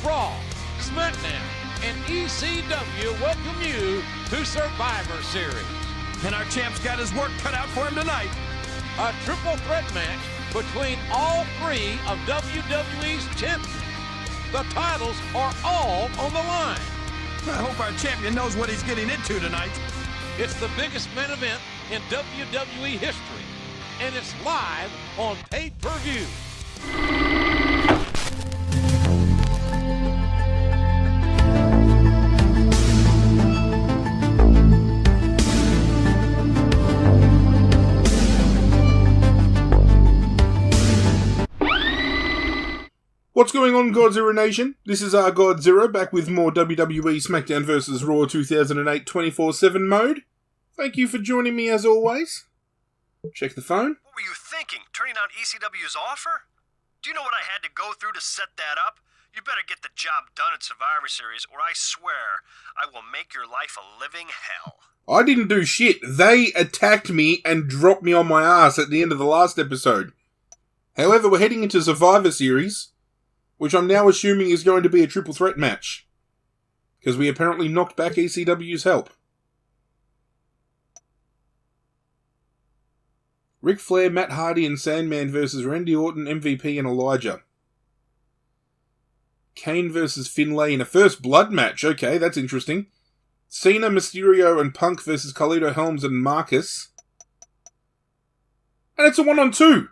Raw, SmackDown, and ECW welcome you to Survivor Series. And our champ's got his work cut out for him tonight. A triple threat match between all three of WWE's champions. The titles are all on the line. I hope our champion knows what he's getting into tonight. It's the biggest main event in WWE history, and it's live on pay-per-view. What's going on, Godzilla Nation? This is our Godzilla back with more WWE SmackDown vs. Raw 2008 24/7 mode. Thank you for joining me as always. Check the phone. What were you thinking? Turning down ECW's offer? Do you know what I had to go through to set that up? You better get the job done at Survivor Series, or I swear I will make your life a living hell. I didn't do shit. They attacked me and dropped me on my ass at the end of the last episode. However, we're heading into Survivor Series, which I'm now assuming is going to be a triple threat match, because we apparently knocked back ECW's help. Ric Flair, Matt Hardy and Sandman versus Randy Orton, MVP and Elijah. Kane versus Finlay in a first blood match. Okay, that's interesting. Cena, Mysterio and Punk versus Carlito, Helms and Marcus. And it's a 1-on-2.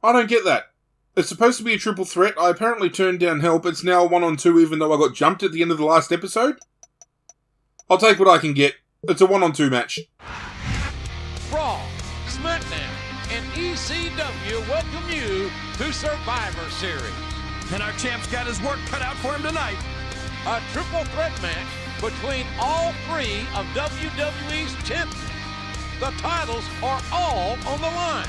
I don't get that. It's supposed to be a triple threat. I apparently turned down help. It's now a 1-on-2 even though I got jumped at the end of the last episode. I'll take what I can get. It's a 1-on-2 match. Raw, SmackDown, and ECW welcome you to Survivor Series. And our champ's got his work cut out for him tonight. A triple threat match between all three of WWE's champions. The titles are all on the line.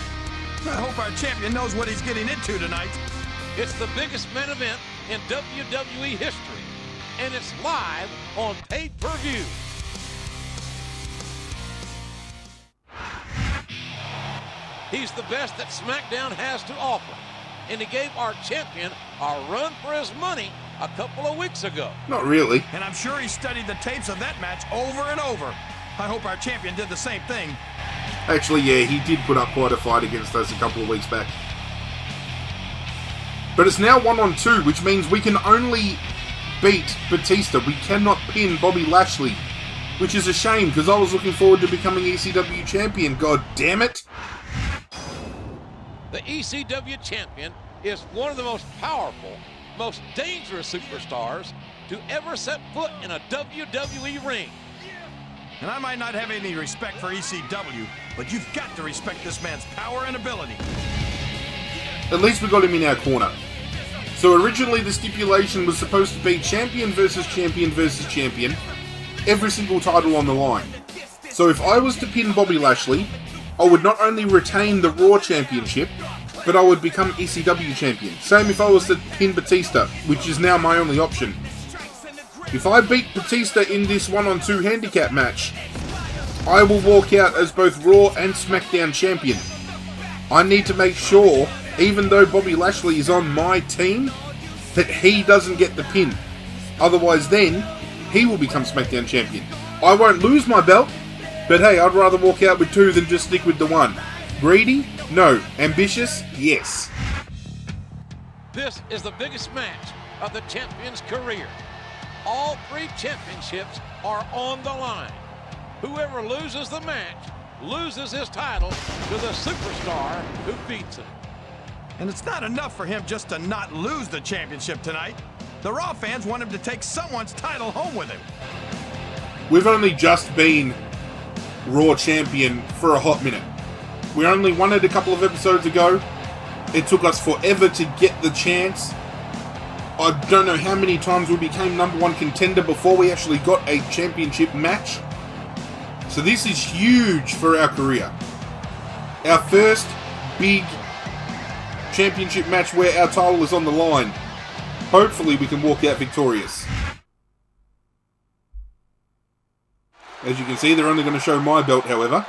I hope our champion knows what he's getting into tonight. It's the biggest main event in WWE history, and it's live on pay-per-view. He's the best that SmackDown has to offer, and he gave our champion a run for his money a couple of weeks ago. Not really. And I'm sure he studied the tapes of that match over and over. I hope our champion did the same thing. Actually, yeah, he did put up quite a fight against us a couple of weeks back. But it's now 1-on-2, which means we can only beat Batista. We cannot pin Bobby Lashley, which is a shame, because I was looking forward to becoming ECW Champion. God damn it. The ECW Champion is one of the most powerful, most dangerous superstars to ever set foot in a WWE ring. And I might not have any respect for ECW, but you've got to respect this man's power and ability. At least we got him in our corner. So originally the stipulation was supposed to be champion versus champion versus champion. Every single title on the line. So if I was to pin Bobby Lashley, I would not only retain the Raw Championship, but I would become ECW Champion. Same if I was to pin Batista, which is now my only option. If I beat Batista in this 1-on-2 handicap match, I will walk out as both Raw and SmackDown Champion. I need to make sure, even though Bobby Lashley is on my team, that he doesn't get the pin. Otherwise then, he will become SmackDown Champion. I won't lose my belt, but hey, I'd rather walk out with two than just stick with the one. Greedy? No. Ambitious? Yes. This is the biggest match of the champion's career. All three championships are on the line. Whoever loses the match loses his title to the superstar who beats him. And it's not enough for him just to not lose the championship tonight. The Raw fans want him to take someone's title home with him. We've only just been Raw Champion for a hot minute. We only won it a couple of episodes ago. It took us forever to get the chance. I don't know how many times we became #1 contender before we actually got a championship match. So this is huge for our career. Our first big championship match where our title is on the line. Hopefully we can walk out victorious. As you can see, they're only going to show my belt, however.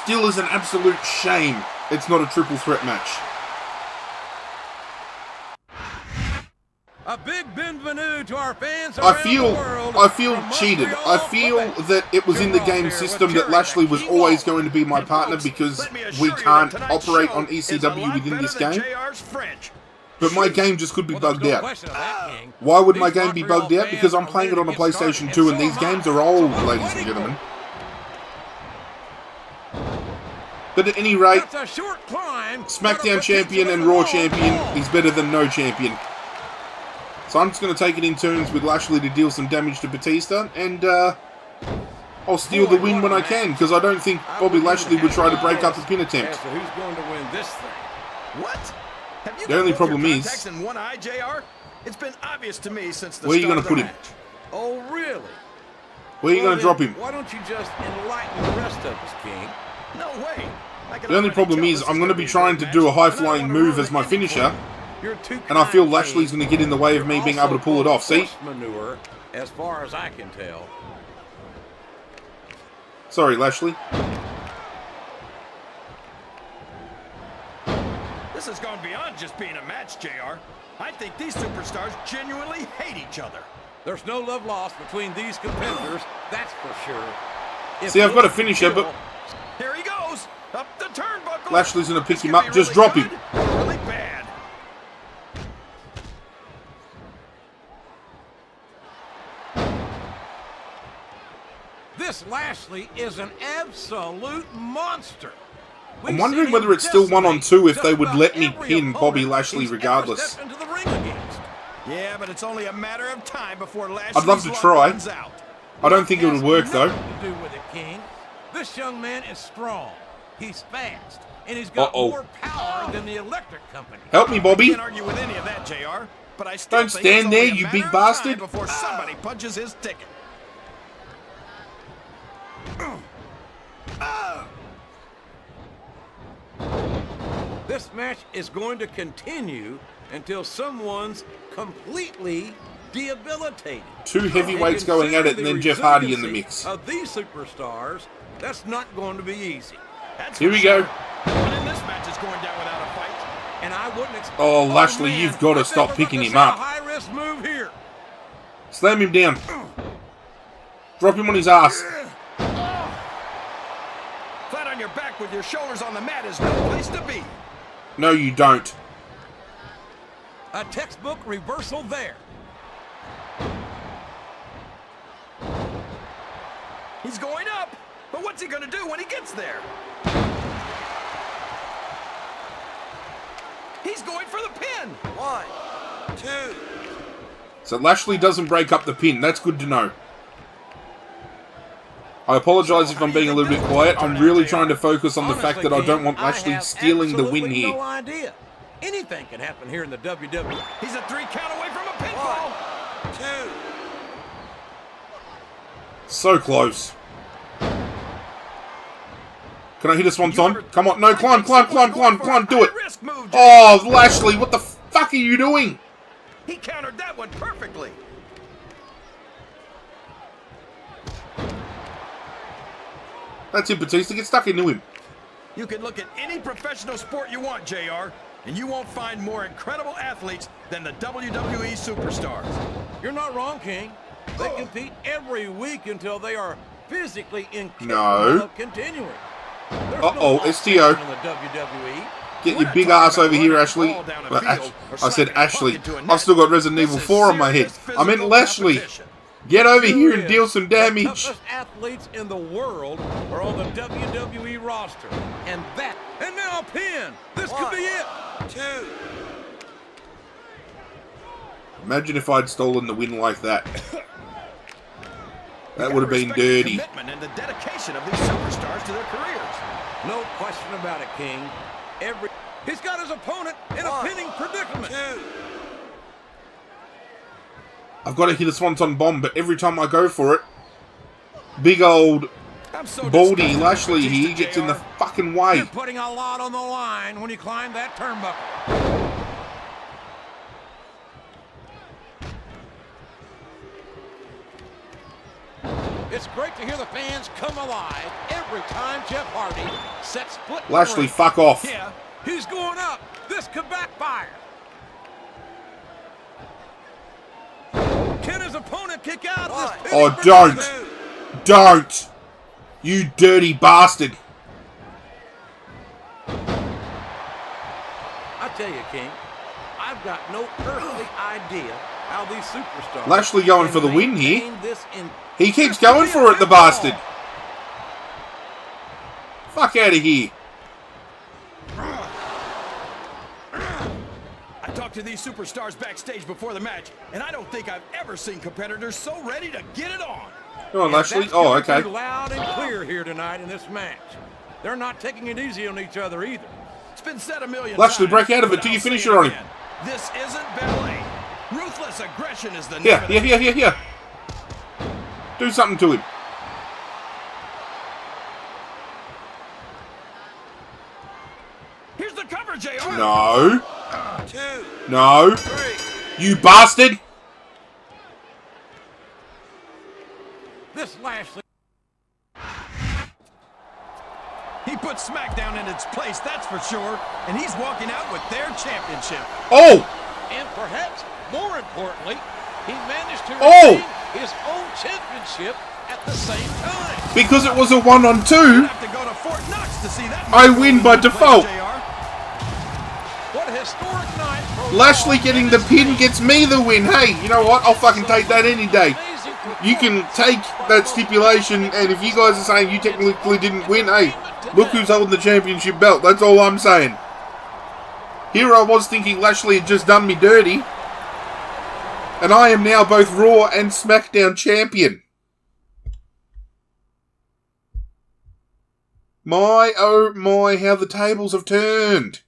still is an absolute shame it's not a triple threat match. A big bienvenue to our fans I around feel the world. cheated. I feel that it was in the game system that Lashley was always going to be my partner because we can't operate on ECW within this game. But my game just could be bugged out. Why would my game be bugged out? Because I'm playing it on a PlayStation 2 and these games are old, ladies and gentlemen. But at any rate, SmackDown Champion and Raw Champion is better than no champion. So I'm just going to take it in turns with Lashley to deal some damage to Batista, and I'll steal the win when I can, because I don't think Bobby Lashley would try to break up a pin attempt. Who's going to win this thing? What? The only problem is, it's been obvious to me since the where are you going to put him? Oh, really? Where are you going to drop him? Why don't you just enlighten the rest of us, King? No way. The only problem is, I'm going to be trying to do a high-flying move as my finisher, and I feel Lashley's going to get in the way of me being able to pull it off. See? Manure, as far as I can tell. Sorry, Lashley. This has gone beyond just being a match, JR. I think these superstars genuinely hate each other. There's no love lost between these competitors, that's for sure. See, I've got a finisher, but here he goes, up the turnbuckle. Lashley's going to pick him up. Just drop him. Really bad. This Lashley is an absolute monster. I'm wondering whether it's still 1-on-2 if they would let me pin Bobby Lashley regardless. Yeah, but it's only a matter of time before Lashley's I'd love to try. out. I don't think it would work though. Do with it, King. This young man is strong. He's fast, and he's got more power than the electric company. Help me, Bobby. I can't argue with any of that, JR. But I still Don't think stand it's there, only a you matter big of bastard. time before somebody punches his ticket. This match is going to continue until someone's completely debilitated. Two heavyweights going at it and then Jeff Hardy in the mix. Of these superstars, that's not going to be easy. Here we go. Winning this match is going down without a fight. And I wouldn't expect. Oh, Lashley, you've got to stop picking him up. High risk move here. Slam him down. Drop him on his ass. Flat on your back with your shoulders on the mat is no place to be. No, you don't. A textbook reversal there. He's going up, but what's he going to do when he gets there? He's going for the pin. 1, 2. So Lashley doesn't break up the pin. That's good to know. I apologize if I'm being a little bit quiet. I'm really trying to focus on the fact that I don't want Lashley stealing the win here. No idea. Anything can happen here in the WWE. He's a 3 count away from a pinfall. 1, 2. So close. Can I hit a swanton? Come on. No, climb, climb, climb, climb, climb. Do it. Oh, Lashley, what the fuck are you doing? He countered that one perfectly. That's it, Batista. Get stuck into him. You can look at any professional sport you want, JR, and you won't find more incredible athletes than the WWE superstars. You're not wrong, King. They compete every week until they are physically incapable of continuing. Uh-oh, STO. In the WWE. Get your big ass over here, Ashley. I said Ashley. I've still got Resident Evil 4 on my head. I meant Lashley. Get over here and deal some damage. The toughest athletes in the world are on the WWE roster. And now a pin. This could be it. 2. Imagine if I'd stolen the win like that. That would have been dirty. The commitment and the dedication of these superstars to their careers. No question about it, King. He's got his opponent in a pinning predicament. 2. I've got to hit a swanton bomb, but every time I go for it, big old baldy Lashley here gets in the fucking way. You're putting a lot on the line when you climb that turnbuckle. It's great to hear the fans come alive every time Jeff Hardy sets foot in the Lashley, ring. fuck off. Yeah, he's going up. This could backfire. Can his opponent kick out of this? Oh, don't. Don't. You dirty bastard. I tell you, King, I've got no earthly idea how these superstars... Lashley going for the win here. maintain this He keeps going for it, the bastard. Fuck out of here. I talked to these superstars backstage before the match, and I don't think I've ever seen competitors so ready to get it on. Come on, Lashley. That's Oh, coming okay. through loud and clear here tonight in this match. They're not taking it easy on each other either. It's been said a million Lashley, times, break out of it but till you I'll finish say it on him. again. This isn't ballet. Ruthless aggression is the name Yeah, of yeah, the yeah, yeah, yeah. Do something to him. Here's the cover, JR. No. 2, No. 3. You bastard. This Lashley... He put SmackDown in its place, that's for sure. And he's walking out with their championship. Oh. And perhaps more importantly, he managed to Oh! retain his own championship at the same time. Because it was a 1-on-2. You have to go to Fort Knox to see that. I win by default. What a historic night for Lashley Raw. getting the pin gets me the win. Hey, you know what? I'll fucking take that any day. Amazing You can take that stipulation, and if you guys are saying you technically didn't win, hey, look who's holding the championship belt. That's all I'm saying. Here I was thinking Lashley had just done me dirty, and I am now both Raw and SmackDown champion. My, oh my, how the tables have turned.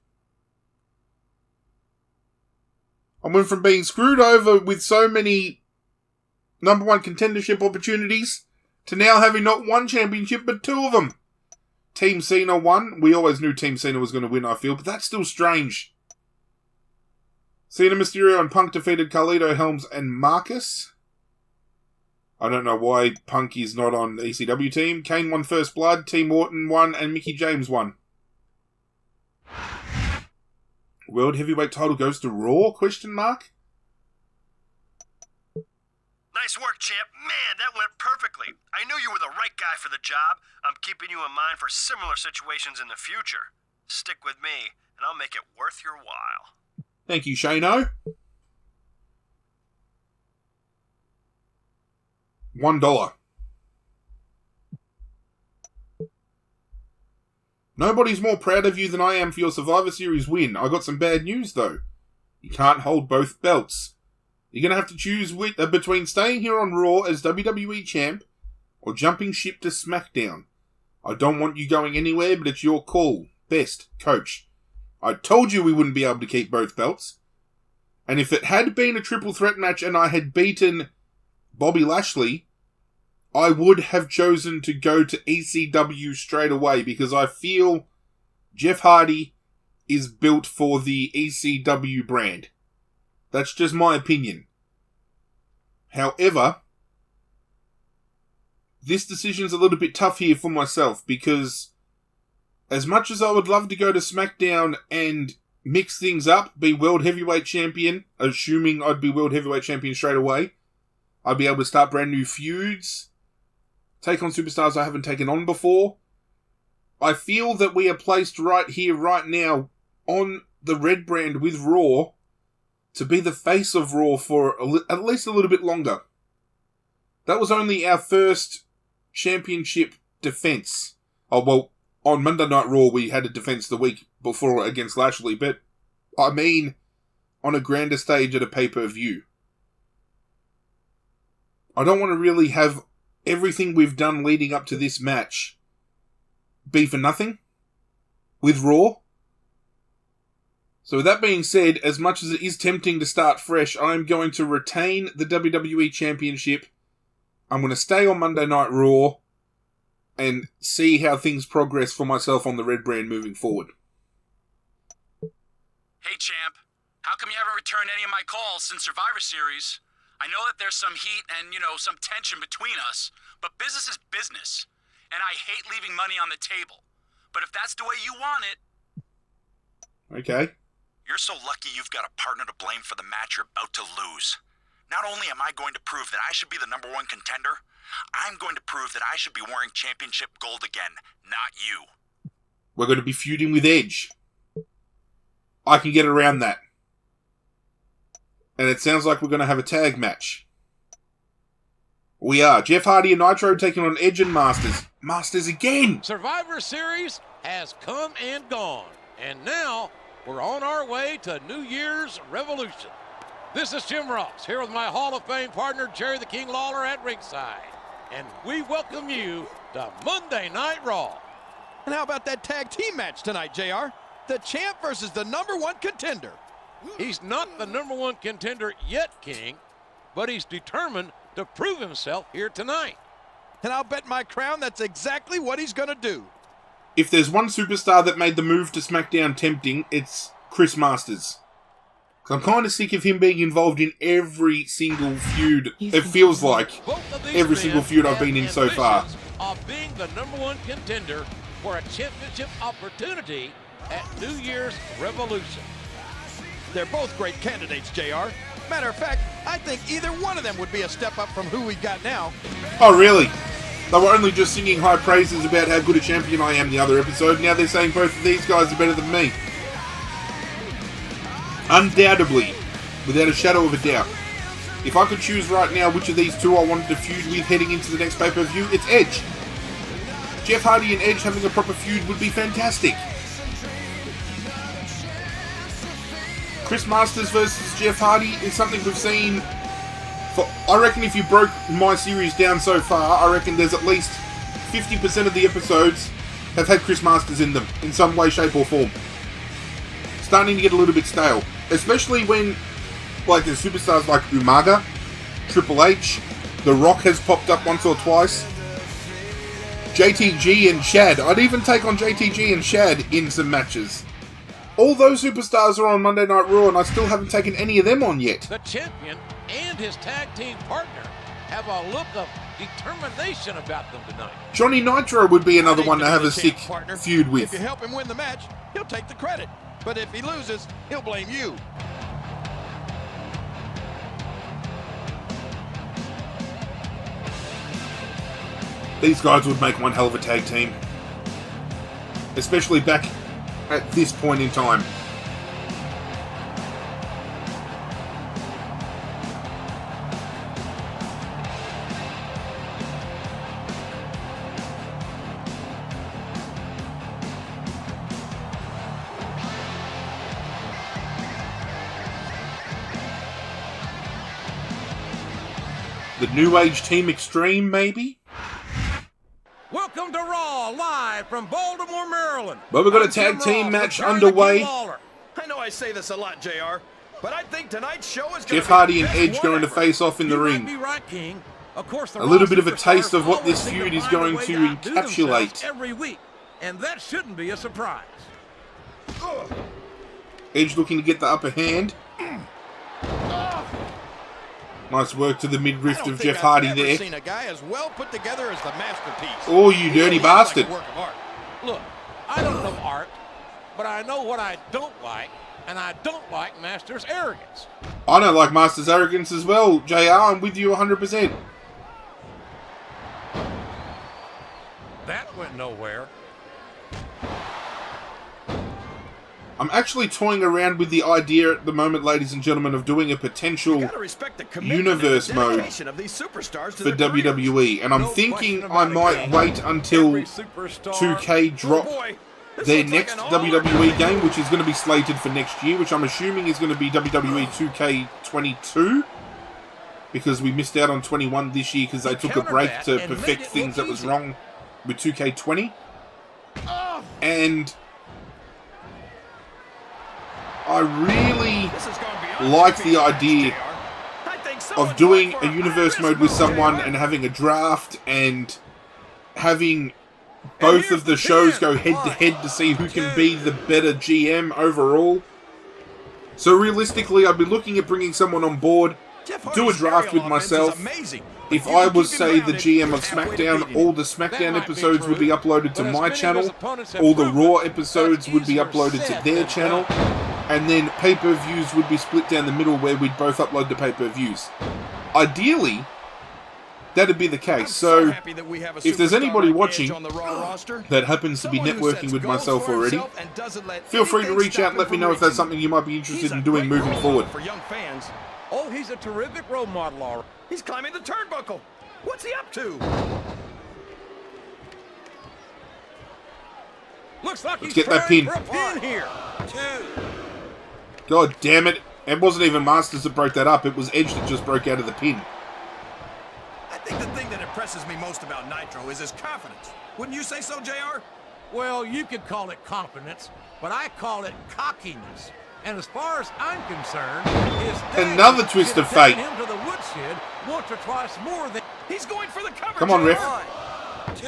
I went from being screwed over with so many number one contendership opportunities to now having not one championship but two of them. Team Cena won. We always knew Team Cena was going to win, I feel, but that's still strange. Cena, Mysterio, and Punk defeated Carlito, Helms, and Marcus. I don't know why Punk is not on the ECW team. Kane won First Blood, Team Orton won, and Mickie James won. World Heavyweight title goes to Raw? Question mark. Nice work, champ. Man, that went perfectly. I knew you were the right guy for the job. I'm keeping you in mind for similar situations in the future. Stick with me, and I'll make it worth your while. Thank you, Shano. $1. Nobody's more proud of you than I am for your Survivor Series win. I got some bad news, though. You can't hold both belts. You're going to have to choose between staying here on Raw as WWE Champ or jumping ship to SmackDown. I don't want you going anywhere, but it's your call. Best, Coach. I told you we wouldn't be able to keep both belts. And if it had been a triple threat match and I had beaten Bobby Lashley, I would have chosen to go to ECW straight away because I feel Jeff Hardy is built for the ECW brand. That's just my opinion. However, this decision's a little bit tough here for myself because as much as I would love to go to SmackDown and mix things up, be World Heavyweight Champion, assuming I'd be World Heavyweight Champion straight away, I'd be able to start brand new feuds, take on superstars I haven't taken on before. I feel that we are placed right here, right now, on the red brand with Raw to be the face of Raw for at least a little bit longer. That was only our first championship defense. Oh, well, on Monday Night Raw we had a defense the week before against Lashley, but I mean on a grander stage at a pay-per-view. I don't want to really have everything we've done leading up to this match be for nothing with Raw. So with that being said, as much as it is tempting to start fresh, I'm going to retain the WWE Championship. I'm going to stay on Monday Night Raw and see how things progress for myself on the red brand moving forward. Hey, champ. How come you haven't returned any of my calls since Survivor Series? I know that there's some heat and, some tension between us, but business is business. And I hate leaving money on the table. But if that's the way you want it... Okay. You're so lucky you've got a partner to blame for the match you're about to lose. Not only am I going to prove that I should be the #1 contender, I'm going to prove that I should be wearing championship gold again, not you. We're going to be feuding with Edge. I can get around that. And it sounds like we're going to have a tag match. We are. Jeff Hardy and Nitro taking on Edge and Masters. Masters again! Survivor Series has come and gone. And now, we're on our way to New Year's Revolution. This is Jim Ross, here with my Hall of Fame partner, Jerry the King Lawler at ringside. And we welcome you to Monday Night Raw. And how about that tag team match tonight, JR? The champ versus the #1 contender. He's not the #1 contender yet, King, but he's determined to prove himself here tonight. And I'll bet my crown that's exactly what he's going to do. If there's one superstar that made the move to SmackDown tempting, it's Chris Masters. 'Cause I'm kind of sick of him being involved in every single feud. It feels like every single feud I've been in so far. Of being the #1 contender for a championship opportunity at New Year's Revolution. They're both great candidates, JR. Matter of fact, I think either one of them would be a step up from who we've got now. Oh, really? They were only just singing high praises about how good a champion I am the other episode. Now they're saying both of these guys are better than me. Undoubtedly, without a shadow of a doubt. If I could choose right now which of these two I wanted to feud with heading into the next pay-per-view, it's Edge. Jeff Hardy and Edge having a proper feud would be fantastic. Chris Masters versus Jeff Hardy is something we've seen for, I reckon if you broke my series down so far, I reckon there's at least 50% of the episodes have had Chris Masters in them, in some way, shape or form. Starting to get a little bit stale. Especially when, like, there's superstars like Umaga, Triple H, The Rock has popped up once or twice. JTG and Shad. I'd even take on JTG and Shad in some matches. All those superstars are on Monday Night Raw, and I still haven't taken any of them on yet. The champion and his tag team partner have a look of determination about them tonight. Johnny Nitro would be another one to have a sick feud with. If you help him win the match, he'll take the credit. But if he loses, he'll blame you. These guys would make one hell of a tag team. Especially back at this point in time. The New Age Team Extreme, maybe? Welcome to Raw, live from Baltimore, Maryland. Well, we've got a tag team match underway. I know I say this a lot, JR, but I think tonight's show is Jeff Hardy and Edge going to face off in the ring. Be right, King. Of course, a little bit of a taste of what this feud is going to encapsulate. Every week, and that shouldn't be a surprise. Edge looking to get the upper hand. Nice work to the midriff of Jeff Hardy there. Seen a guy as well put together as the masterpiece. Oh, you dirty bastard. Like a work of art. Look, I don't know art, but I know what I don't like, and I don't like Master's arrogance. I don't like Master's arrogance as well, JR. I'm with you 100%. That went nowhere. I'm actually toying around with the idea at the moment, ladies and gentlemen, of doing a potential universe mode for WWE. And I'm thinking I might wait until 2K drop their next WWE game, which is going to be slated for next year, which I'm assuming is going to be WWE 2K22. Because we missed out on 21 this year because they took a break to perfect things that was wrong with 2K20. And I really like the idea of doing a universe mode with someone and having a draft and having both of the shows go head to head to see who can be the better GM overall. So realistically, I'd be looking at bringing someone on board do a draft with myself. If I was, say, the GM of SmackDown, all the SmackDown episodes would be uploaded to my channel, all the Raw episodes would be uploaded to their channel, and then pay-per-views would be split down the middle where we'd both upload the pay-per-views. Ideally, that'd be the case. So, if there's anybody watching that happens to be networking with myself already, feel free to reach out and let me know if that's something you might be interested in doing moving forward. Oh, he's a terrific role model, all right. He's climbing the turnbuckle. What's he up to? Looks like Let's he's get that trying pin. for a pin here. 2. God damn it. It wasn't even Masters that broke that up. It was Edge that just broke out of the pin. I think the thing that impresses me most about Nitro is his confidence. Wouldn't you say so, JR? Well, you could call it confidence, but I call it cockiness. And as far as I'm concerned, his dad Another twist of fate. him to the woodshed once or twice more than... He's going for the cover. Come on, ref. 1, 2.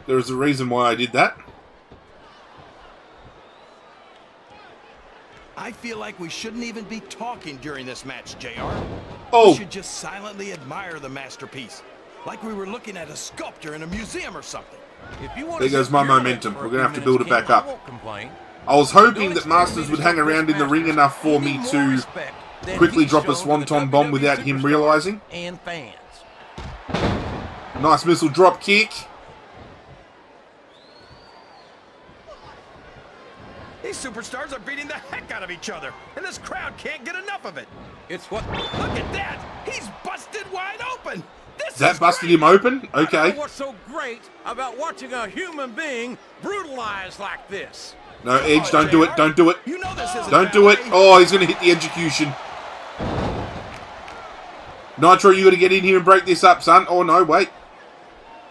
There is a reason why I did that. I feel like we shouldn't even be talking during this match, JR. Oh. We should just silently admire the masterpiece. Like we were looking at a sculpture in a museum or something. If you want There to goes sit my here momentum. for a We're going to have few to build it minutes, back Ken, I up. won't complain. I was hoping that Masters would hang around in the ring enough for me to quickly drop a swanton bomb without him realizing. And fans. Nice missile drop kick. These superstars are beating the heck out of each other, and this crowd can't get enough of it. It's what... Look at that! He's busted wide open! This That is busted great. him open? I Okay. don't know what's so great about watching a human being brutalized like this. No, Edge, don't do it. Don't do it. You know this isn't Don't do it. ballet. Oh, he's going to hit the execution. Nitro, you got to get in here and break this up, son. Oh, no, wait.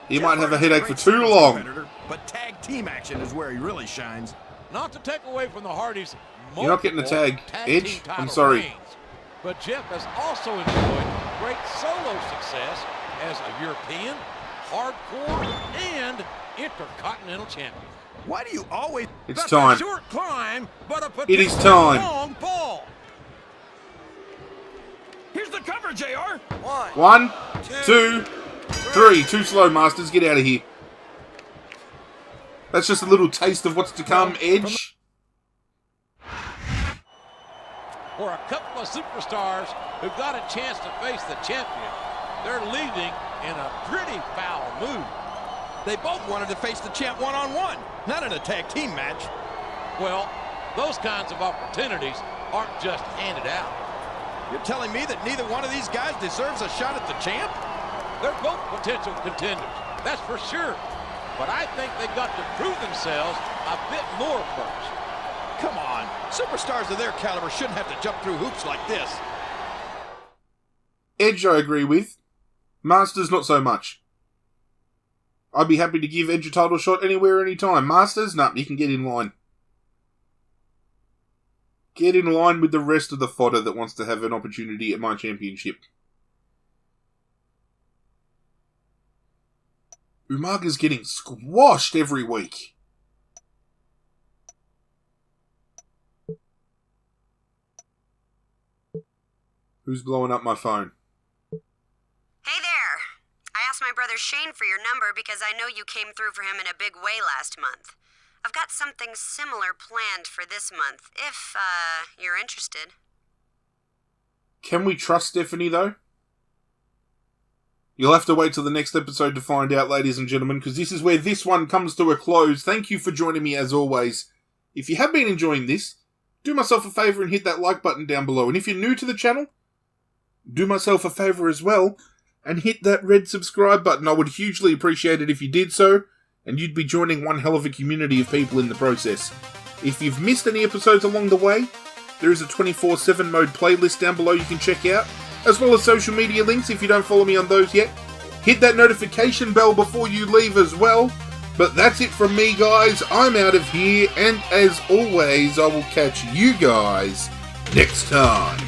He might have a headache for too long. But tag team action is where he really shines. Not to take away from the Hardys' You're not getting a tag. team Edge, title I'm sorry. reigns. But Jeff has also enjoyed great solo success as a European, hardcore, and intercontinental champion. Why do you always... It's That's time. a short climb, but a It is particularly time. long fall. Here's the cover, JR. 1, 2, 3. Too slow, Masters. Get out of here. That's just a little taste of what's to come, Edge. For a couple of superstars who got a chance to face the champion, they're leaving in a pretty foul mood. They both wanted to face the champ one-on-one, not in a tag team match. Well, those kinds of opportunities aren't just handed out. You're telling me that neither one of these guys deserves a shot at the champ? They're both potential contenders, that's for sure. But I think they've got to prove themselves a bit more first. Come on, superstars of their caliber shouldn't have to jump through hoops like this. Edge, I agree with. Masters, not so much. I'd be happy to give Edge a title shot anywhere, anytime. Masters, nah, you can get in line. Get in line with the rest of the fodder that wants to have an opportunity at my championship. Umaga's getting squashed every week. Who's blowing up my phone? Hey there! I asked my brother Shane for your number because I know you came through for him in a big way last month. I've got something similar planned for this month, if, you're interested. Can we trust Stephanie, though? You'll have to wait till the next episode to find out, ladies and gentlemen, because this is where this one comes to a close. Thank you for joining me, as always. If you have been enjoying this, do myself a favour and hit that like button down below. And if you're new to the channel, do myself a favour as well and hit that red subscribe button. I would hugely appreciate it if you did so, and you'd be joining one hell of a community of people in the process. If you've missed any episodes along the way, there is a 24/7 mode playlist down below you can check out, as well as social media links if you don't follow me on those yet. Hit that notification bell before you leave as well. But that's it from me, guys. I'm out of here, and as always, I will catch you guys next time.